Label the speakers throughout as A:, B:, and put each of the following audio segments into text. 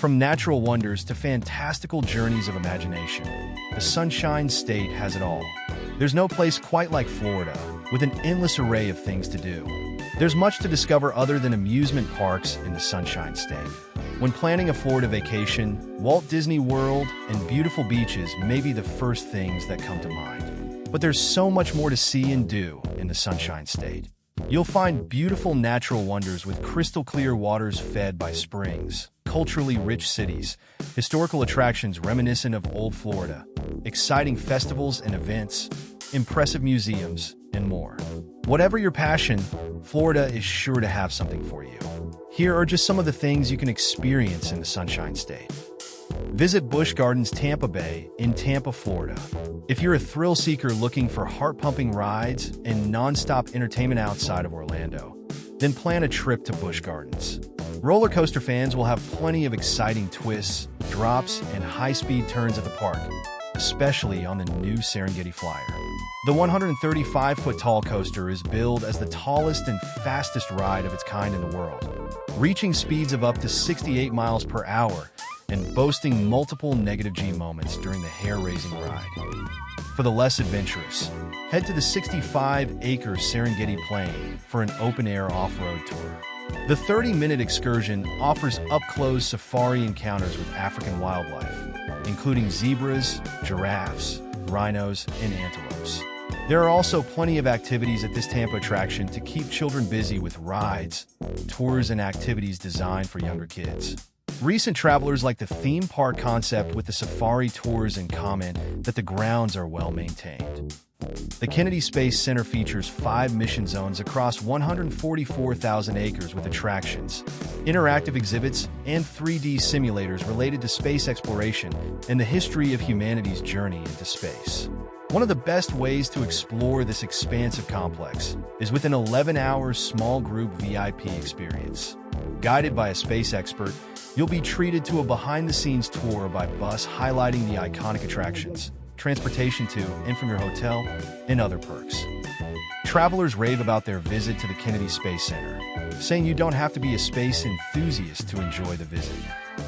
A: From natural wonders to fantastical journeys of imagination, the Sunshine State has it all. There's no place quite like Florida, with an endless array of things to do. There's much to discover other than amusement parks in the Sunshine State. When planning a Florida vacation, Walt Disney World and beautiful beaches may be the first things that come to mind. But there's so much more to see and do in the Sunshine State. You'll find beautiful natural wonders with crystal clear waters fed by springs, culturally rich cities, historical attractions reminiscent of old Florida, exciting festivals and events, impressive museums, and more. Whatever your passion, Florida is sure to have something for you. Here are just some of the things you can experience in the Sunshine State. Visit Busch Gardens Tampa Bay in Tampa, Florida. If you're a thrill seeker looking for heart-pumping rides and non-stop entertainment outside of Orlando, then plan a trip to Busch Gardens. Roller coaster fans will have plenty of exciting twists, drops, and high-speed turns at the park, especially on the new Serengeti Flyer. The 135-foot tall coaster is billed as the tallest and fastest ride of its kind in the world, reaching speeds of up to 68 miles per hour and boasting multiple negative G moments during the hair-raising ride. For the less adventurous, head to the 65-acre Serengeti Plain for an open-air off-road tour. The 30-minute excursion offers up-close safari encounters with African wildlife, including zebras, giraffes, rhinos, and antelopes. There are also plenty of activities at this Tampa attraction to keep children busy with rides, tours, and activities designed for younger kids. Recent travelers like the theme park concept with the safari tours and comment that the grounds are well maintained. The Kennedy Space Center features 5 mission zones across 144,000 acres with attractions, interactive exhibits, and 3D simulators related to space exploration and the history of humanity's journey into space. One of the best ways to explore this expansive complex is with an 11-hour small group VIP experience. Guided by a space expert, you'll be treated to a behind-the-scenes tour by bus highlighting the iconic attractions, transportation to and from your hotel, and other perks. Travelers rave about their visit to the Kennedy Space Center, saying you don't have to be a space enthusiast to enjoy the visit.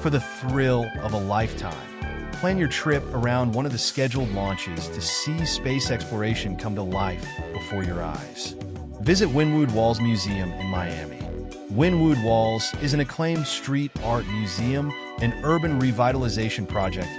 A: For the thrill of a lifetime, plan your trip around one of the scheduled launches to see space exploration come to life before your eyes. Visit Wynwood Walls Museum in Miami. Wynwood Walls is an acclaimed street art museum and urban revitalization project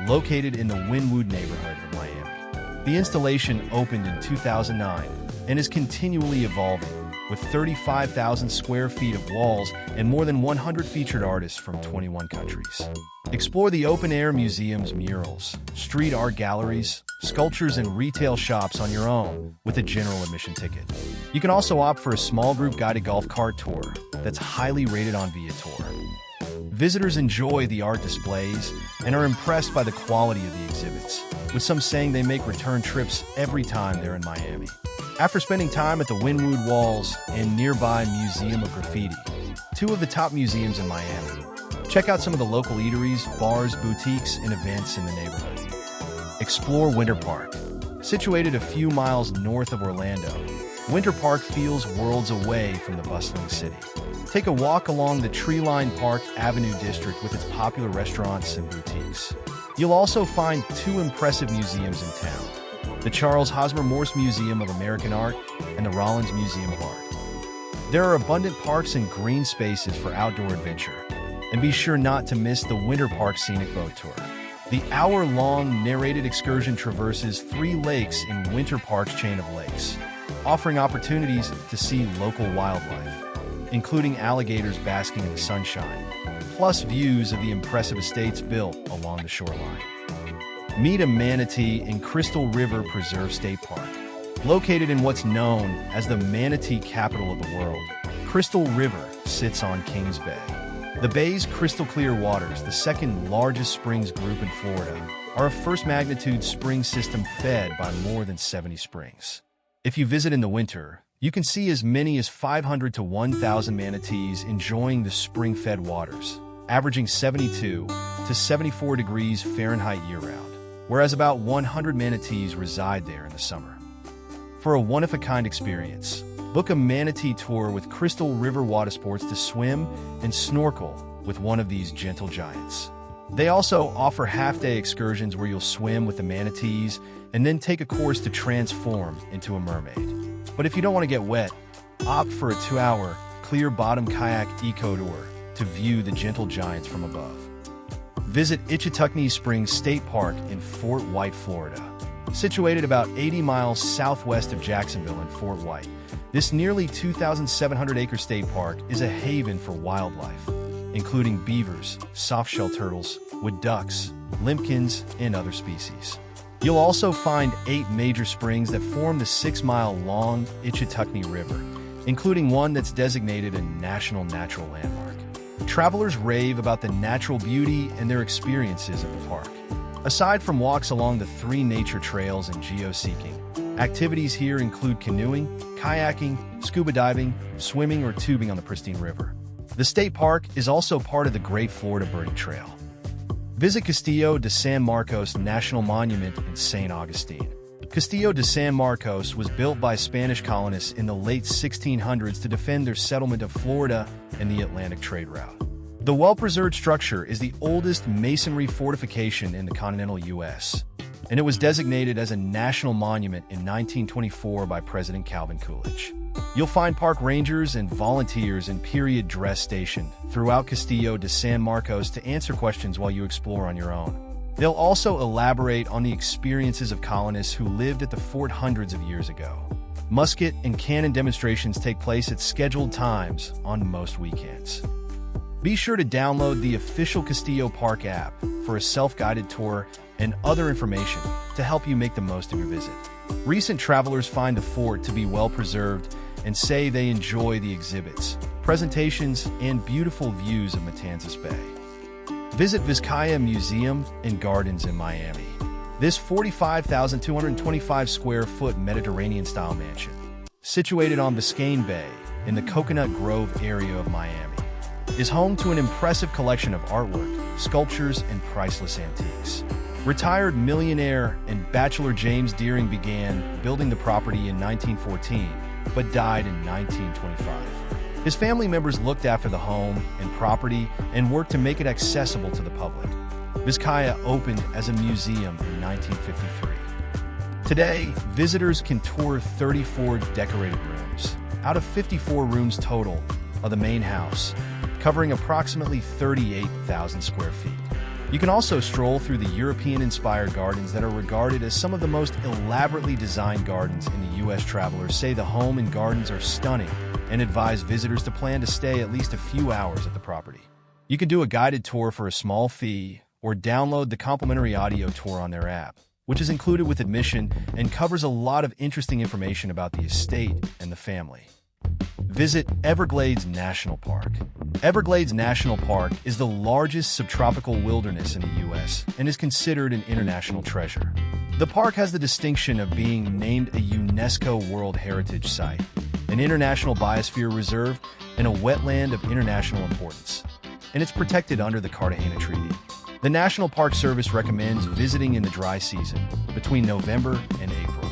A: located in the Wynwood neighborhood of Miami. The installation opened in 2009 and is continually evolving, with 35,000 square feet of walls and more than 100 featured artists from 21 countries. Explore the open-air museum's murals, street art galleries, sculptures, and retail shops on your own with a general admission ticket. You can also opt for a small group guided golf cart tour that's highly rated on Viator. Visitors enjoy the art displays and are impressed by the quality of the exhibits, with some saying they make return trips every time they're in Miami. After spending time at the Wynwood Walls and nearby Museum of Graffiti, 2 of the top museums in Miami, check out some of the local eateries, bars, boutiques, and events in the neighborhood. Explore Winter Park. Situated a few miles north of Orlando, Winter Park feels worlds away from the bustling city. Take a walk along the tree-lined Park Avenue district with its popular restaurants and boutiques. You'll also find 2 impressive museums in town: the Charles Hosmer Morse Museum of American Art and the Rollins Museum of Art. There are abundant parks and green spaces for outdoor adventure, and be sure not to miss the Winter Park Scenic Boat Tour. The hour-long narrated excursion traverses 3 lakes in Winter Park's chain of lakes, offering opportunities to see local wildlife, including alligators basking in the sunshine, plus views of the impressive estates built along the shoreline. Meet a manatee in Crystal River Preserve State Park. Located in what's known as the manatee capital of the world, Crystal River sits on Kings Bay. The bay's crystal-clear waters, the second largest springs group in Florida, are a first-magnitude spring system fed by more than 70 springs. If you visit in the winter, you can see as many as 500 to 1,000 manatees enjoying the spring-fed waters, averaging 72 to 74 degrees Fahrenheit year-round, whereas about 100 manatees reside there in the summer. For a one-of-a-kind experience, book a manatee tour with Crystal River Water Sports to swim and snorkel with one of these gentle giants. They also offer half-day excursions where you'll swim with the manatees and then take a course to transform into a mermaid. But if you don't want to get wet, opt for a 2-hour, clear-bottom kayak eco-tour to view the gentle giants from above. Visit Ichetucknee Springs State Park in Fort White, Florida. Situated about 80 miles southwest of Jacksonville in Fort White, this nearly 2,700-acre state park is a haven for wildlife, including beavers, soft-shell turtles, wood ducks, limpkins, and other species. You'll also find 8 major springs that form the 6-mile-long Ichetucknee River, including one that's designated a National Natural Landmark. Travelers rave about the natural beauty and their experiences at the park. Aside from walks along the 3 nature trails and geoseeking, activities here include canoeing, kayaking, scuba diving, swimming, or tubing on the pristine river. The state park is also part of the Great Florida Birding Trail. Visit Castillo de San Marcos National Monument in St. Augustine. Castillo de San Marcos was built by Spanish colonists in the late 1600s to defend their settlement of Florida and the Atlantic trade route. The well-preserved structure is the oldest masonry fortification in the continental U.S., and it was designated as a national monument in 1924 by President Calvin Coolidge. You'll find park rangers and volunteers in period dress stationed throughout Castillo de San Marcos to answer questions while you explore on your own. They'll also elaborate on the experiences of colonists who lived at the fort hundreds of years ago. Musket and cannon demonstrations take place at scheduled times on most weekends. Be sure to download the official Castillo Park app for a self-guided tour and other information to help you make the most of your visit. Recent travelers find the fort to be well-preserved and say they enjoy the exhibits, presentations, and beautiful views of Matanzas Bay. Visit Vizcaya Museum and Gardens in Miami. This 45,225 square foot Mediterranean-style mansion, situated on Biscayne Bay in the Coconut Grove area of Miami, is home to an impressive collection of artwork, sculptures, and priceless antiques. Retired millionaire and bachelor James Deering began building the property in 1914, but died in 1925. His family members looked after the home and property and worked to make it accessible to the public. Vizcaya opened as a museum in 1953. Today, visitors can tour 34 decorated rooms, out of 54 rooms total, of the main house, covering approximately 38,000 square feet. You can also stroll through the European-inspired gardens that are regarded as some of the most elaborately designed gardens in the U.S. Travelers say the home and gardens are stunning and advise visitors to plan to stay at least a few hours at the property. You can do a guided tour for a small fee or download the complimentary audio tour on their app, which is included with admission and covers a lot of interesting information about the estate and the family. Visit Everglades National Park. Everglades National Park is the largest subtropical wilderness in the U.S. and is considered an international treasure. The park has the distinction of being named a UNESCO World Heritage Site, an International Biosphere Reserve, and a wetland of international importance, and it's protected under the Cartagena Treaty. The National Park Service recommends visiting in the dry season, between November and April.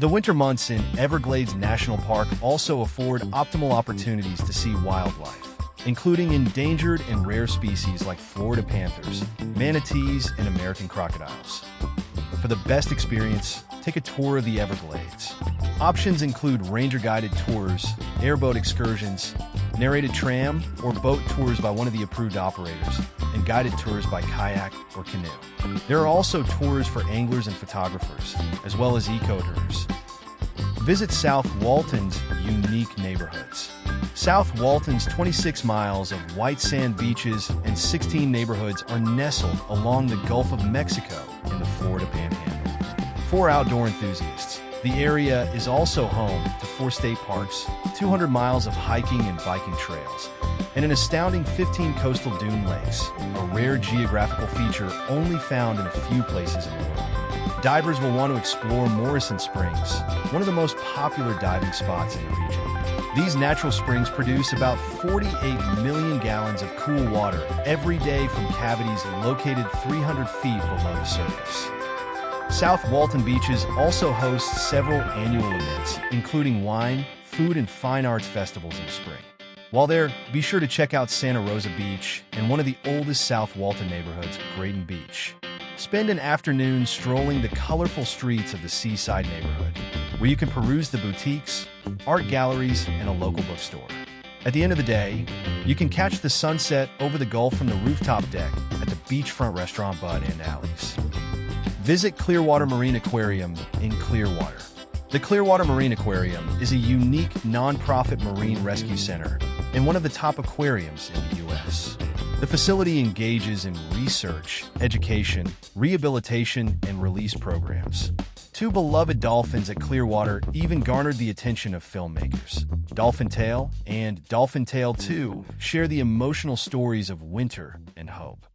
A: The winter months in Everglades National Park also afford optimal opportunities to see wildlife, including endangered and rare species like Florida panthers, manatees, and American crocodiles. For the best experience, take a tour of the Everglades. Options include ranger-guided tours, airboat excursions, narrated tram or boat tours by one of the approved operators, and guided tours by kayak or canoe. There are also tours for anglers and photographers, as well as eco-tours. Visit South Walton's unique neighborhoods. South Walton's 26 miles of white sand beaches and 16 neighborhoods are nestled along the Gulf of Mexico in the Florida Panhandle. For outdoor enthusiasts, the area is also home to 4 state parks, 200 miles of hiking and biking trails, and an astounding 15 coastal dune lakes, a rare geographical feature only found in a few places in the world. Divers will want to explore Morrison Springs, one of the most popular diving spots in the region. These natural springs produce about 48 million gallons of cool water every day from cavities located 300 feet below the surface. South Walton Beaches also hosts several annual events, including wine, food, and fine arts festivals in the spring. While there, be sure to check out Santa Rosa Beach and one of the oldest South Walton neighborhoods, Graydon Beach. Spend an afternoon strolling the colorful streets of the seaside neighborhood, where you can peruse the boutiques, art galleries, and a local bookstore. At the end of the day, you can catch the sunset over the Gulf from the rooftop deck at the beachfront restaurant Bud and Alley's. Visit Clearwater Marine Aquarium in Clearwater. The Clearwater Marine Aquarium is a unique nonprofit marine rescue center and one of the top aquariums in the U.S. The facility engages in research, education, rehabilitation, and release programs. Two beloved dolphins at Clearwater even garnered the attention of filmmakers. Dolphin Tale and Dolphin Tale 2 share the emotional stories of winter and hope.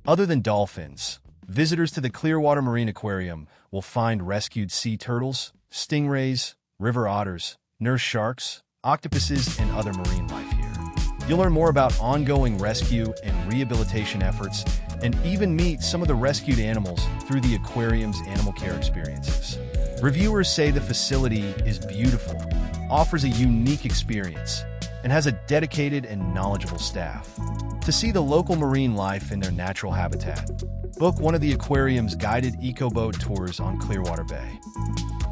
A: Other than dolphins, visitors to the Clearwater Marine Aquarium will find rescued sea turtles, stingrays, river otters, nurse sharks, octopuses, and other marine life here. You'll learn more about ongoing rescue and rehabilitation efforts and even meet some of the rescued animals through the aquarium's animal care experiences. Reviewers say the facility is beautiful, offers a unique experience, and has a dedicated and knowledgeable staff. To see the local marine life in their natural habitat, book one of the aquarium's guided eco-boat tours on Clearwater Bay.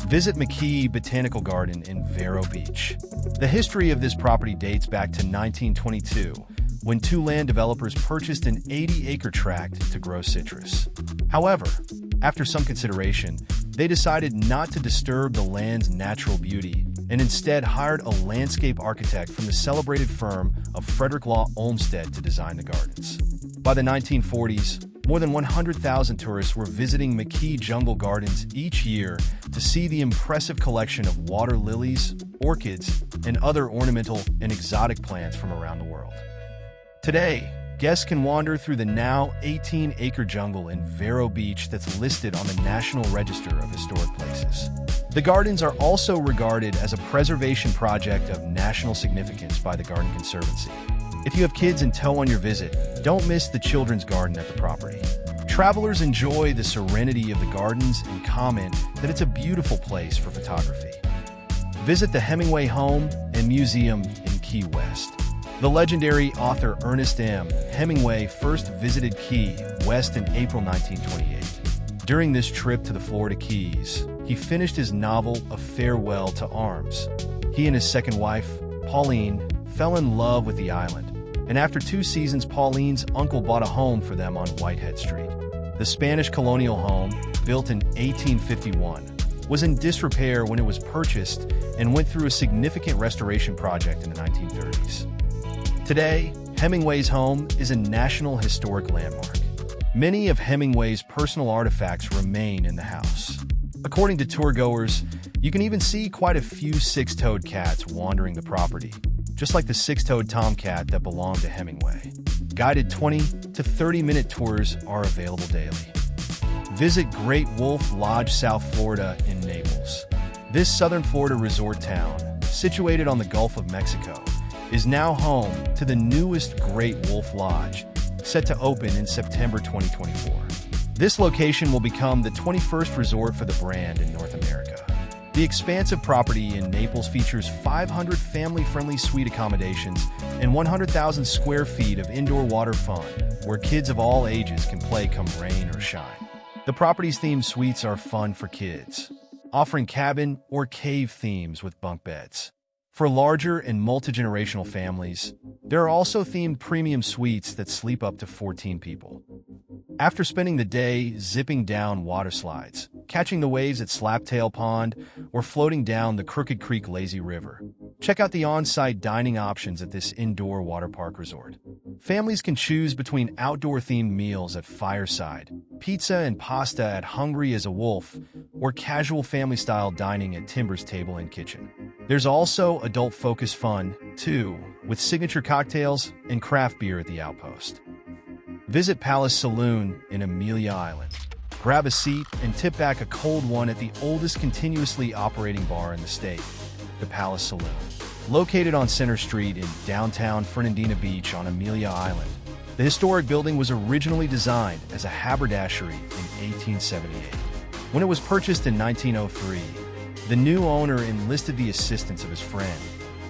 A: Visit McKee Botanical Garden in Vero Beach. The history of this property dates back to 1922, when two land developers purchased an 80-acre tract to grow citrus. However, after some consideration, they decided not to disturb the land's natural beauty and instead hired a landscape architect from the celebrated firm of Frederick Law Olmsted to design the gardens. By the 1940s, more than 100,000 tourists were visiting McKee Jungle Gardens each year to see the impressive collection of water lilies, orchids, and other ornamental and exotic plants from around the world. Today, guests can wander through the now 18-acre jungle in Vero Beach that's listed on the National Register of Historic Places. The gardens are also regarded as a preservation project of national significance by the Garden Conservancy. If you have kids in tow on your visit, don't miss the children's garden at the property. Travelers enjoy the serenity of the gardens and comment that it's a beautiful place for photography. Visit the Hemingway Home and Museum in Key West. The legendary author Ernest M. Hemingway first visited Key West in April 1928. During this trip to the Florida Keys, he finished his novel A Farewell to Arms. He and his second wife, Pauline, fell in love with the island, and after 2 seasons, Pauline's uncle bought a home for them on Whitehead Street. The Spanish colonial home, built in 1851, was in disrepair when it was purchased and went through a significant restoration project in the 1930s. Today, Hemingway's home is a National Historic Landmark. Many of Hemingway's personal artifacts remain in the house. According to tourgoers, you can even see quite a few six-toed cats wandering the property, just like the six-toed tomcat that belonged to Hemingway. Guided 20 to 30-minute tours are available daily. Visit Great Wolf Lodge, South Florida in Naples. This southern Florida resort town, situated on the Gulf of Mexico, is now home to the newest Great Wolf Lodge, set to open in September 2024. This location will become the 21st resort for the brand in North America. The expansive property in Naples features 500 family-friendly suite accommodations and 100,000 square feet of indoor water fun, where kids of all ages can play come rain or shine. The property's themed suites are fun for kids, offering cabin or cave themes with bunk beds. For larger and multi-generational families, there are also themed premium suites that sleep up to 14 people. After spending the day zipping down water slides, catching the waves at Slaptail Pond, or floating down the Crooked Creek Lazy River, check out the on-site dining options at this indoor water park resort. Families can choose between outdoor-themed meals at Fireside, pizza and pasta at Hungry as a Wolf, or casual family-style dining at Timber's Table and Kitchen. There's also adult-focused fun, too, with signature cocktails and craft beer at the Outpost. Visit Palace Saloon in Amelia Island. Grab a seat and tip back a cold one at the oldest continuously operating bar in the state, the Palace Saloon. Located on Center Street in downtown Fernandina Beach on Amelia Island, the historic building was originally designed as a haberdashery in 1878. When it was purchased in 1903, the new owner enlisted the assistance of his friend,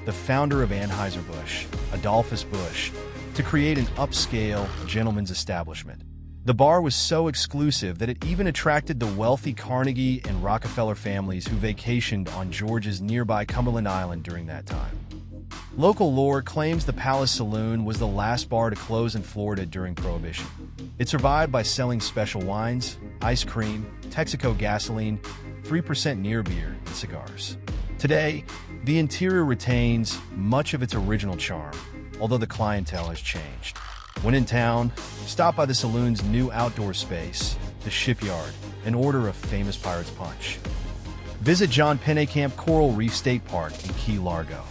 A: the founder of Anheuser-Busch, Adolphus Busch, to create an upscale gentleman's establishment. The bar was so exclusive that it even attracted the wealthy Carnegie and Rockefeller families who vacationed on Georgia's nearby Cumberland Island during that time. Local lore claims the Palace Saloon was the last bar to close in Florida during Prohibition. It survived by selling special wines, ice cream, Texaco gasoline, 3% near beer, and cigars. Today, the interior retains much of its original charm, although the clientele has changed. When in town, stop by the saloon's new outdoor space, the Shipyard, and order a famous Pirate's Punch. Visit John Pennekamp Coral Reef State Park in Key Largo.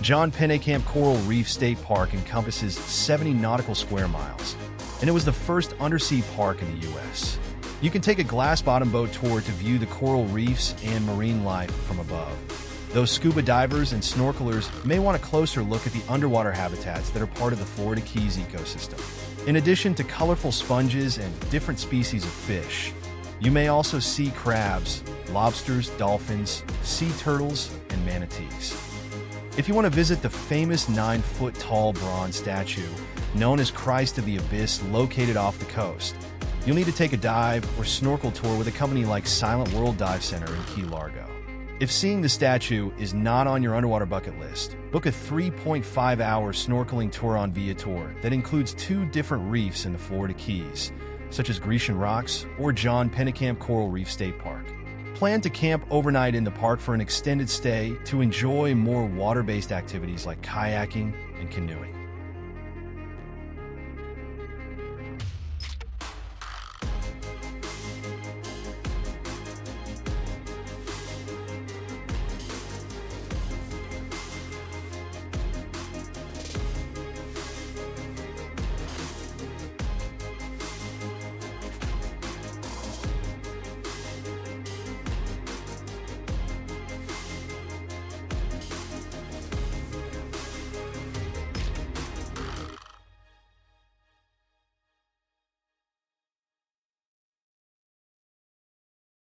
A: John Pennekamp Coral Reef State Park encompasses 70 nautical square miles, and it was the first undersea park in the U.S. You can take a glass-bottom boat tour to view the coral reefs and marine life from above. Those scuba divers and snorkelers may want a closer look at the underwater habitats that are part of the Florida Keys ecosystem. In addition to colorful sponges and different species of fish, you may also see crabs, lobsters, dolphins, sea turtles, and manatees. If you want to visit the famous 9-foot-tall bronze statue known as Christ of the Abyss located off the coast, you'll need to take a dive or snorkel tour with a company like Silent World Dive Center in Key Largo. If seeing the statue is not on your underwater bucket list, book a 3.5-hour snorkeling tour on Viator that includes 2 different reefs in the Florida Keys, such as Grecian Rocks or John Pennekamp Coral Reef State Park. Plan to camp overnight in the park for an extended stay to enjoy more water-based activities like kayaking and canoeing.